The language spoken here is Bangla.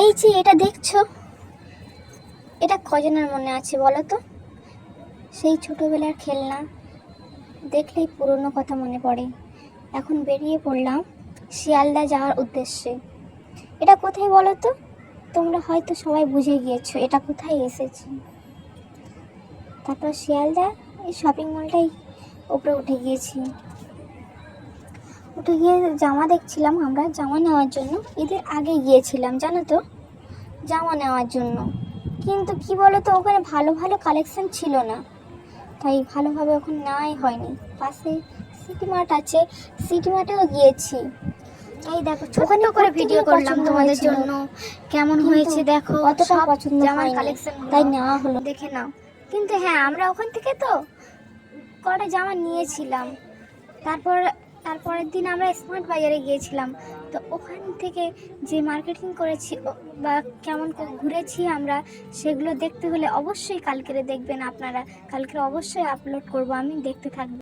এই যে এটা দেখছো, এটা কজনের মনে আছে বলো তো? সেই ছোটবেলার খেলনা দেখলেই পুরনো কথা মনে পড়ে। এখন বেরিয়ে পড়লাম শিয়ালদা যাওয়ার উদ্দেশ্যে। এটা কোথায় বলো তো? তোমরা হয়তো সবাই বুঝে গিয়েছো এটা কোথায় এসেছি। তারপর শিয়ালদা এই শপিং মলটাই উপরে উঠে গিয়েছি। উঠে গিয়ে জামা দেখছিলাম, আমরা জামা নেওয়ার জন্য ঈদের আগে গিয়েছিলাম জানো তো, জামা নেওয়ার জন্য। কিন্তু কি বলো তো, ওখানে ভালো ভালো কালেকশন ছিল না, তাই ভালোভাবে ওখানে নেওয়াই হয়নি। পাশে সিটি মার্ট আছে, সিটি মার্টেও গিয়েছি। এই দেখো ছোট্ট করে ভিডিও করলাম তোমাদের জন্য, কেমন হয়েছে দেখো। অতটা পছন্দ আমার কালেকশন, তাই নেওয়া হলো, দেখে নাও। কিন্তু হ্যাঁ, আমরা ওখান থেকে তো কটা জামা নিয়েছিলাম। তারপরের দিন আমরা স্মার্ট বাজারে গিয়েছিলাম। তো ওখান থেকে যে মার্কেটিং করেছি বা কেমন ঘুরেছি আমরা, সেগুলো দেখতে হলে অবশ্যই কালকেরে দেখবেন আপনারা। কালকে অবশ্যই আপলোড করব আমি, দেখতে থাকবেন।